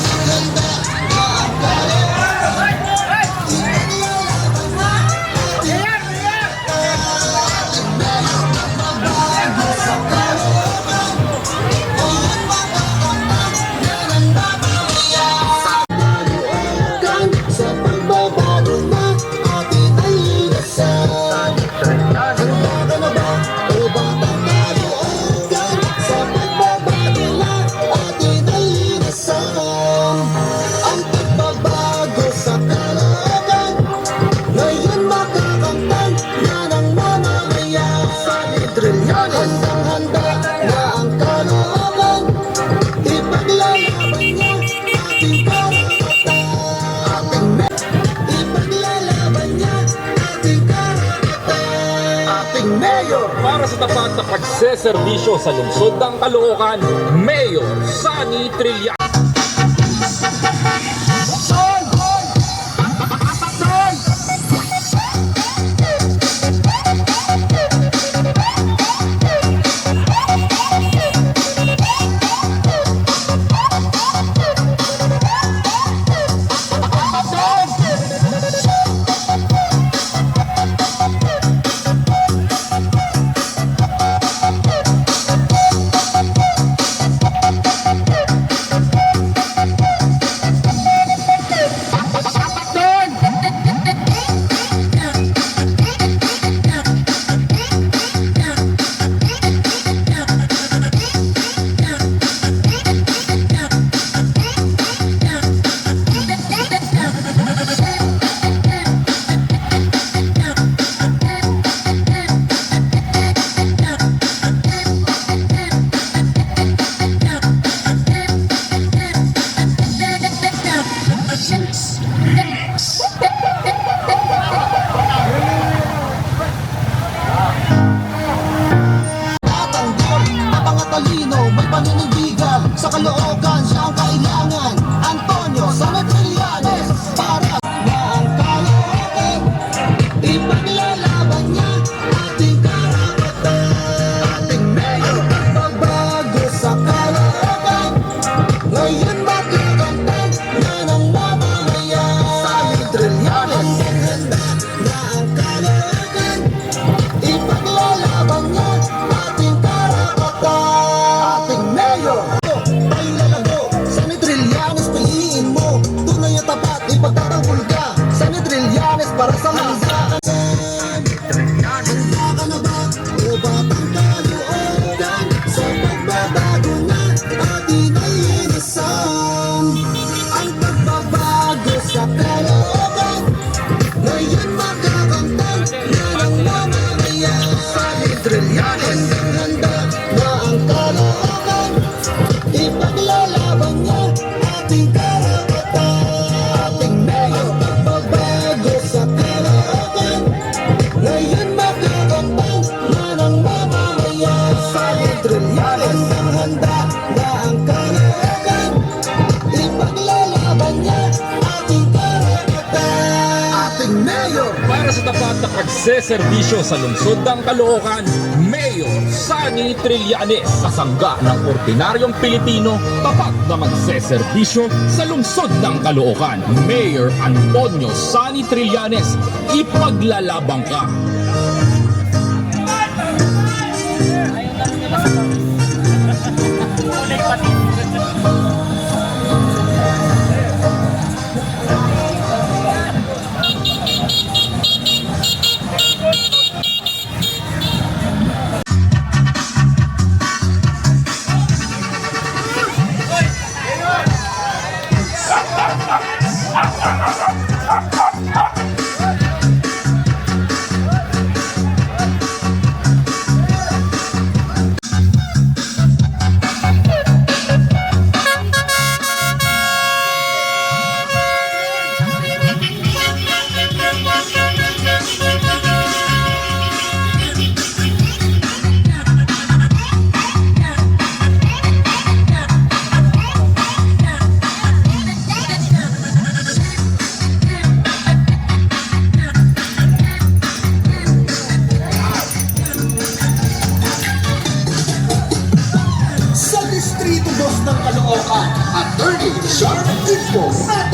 Sa pagbabago na ating ay inasal. Handa ka na ba o batang kaloocan? Sa pagbabago na ating ay inasal. Ang pagbabago sa Caloocan, ngayon makakamtan na ng mamamayan sa Trillanes. Handang-handa na ang Caloocan, ipaglalaban niya ating karapatan. Ipaglalaban niya ating karapatan. Ating mayor, Para sa tapat na pagseserbisyo sa lungsod ng Caloocan, Mayor Sani Trillanes. tapat ang kalooban sa pagbabago na ating inisan. Ang pagbabago sa kalooban ngayon makakamtan na ng mamamayan. Sa Trillianes ang handa na ang kalooban, ipaglalaban niya ating karapatan. Ating mayor, pagbabago sa kalooban ngayon makakamtan na ng mamamayan. Sa Trillianes ang handa na ang kalooban, ipaglalaban niya ating karapatan. Ating mayor, Para sa tapat na pagseserbisyo sa lungsod ng Caloocan, Mayor Sunny Trillanes, kasangga ng ordinaryong Pilipino, tapat na magseserbisyo sa lungsod ng Caloocan. Mayor Antonio Sunny Trillanes, ipaglalabang ka. sa Distrito 2 ng Caloocan, Attorney Sharp Info.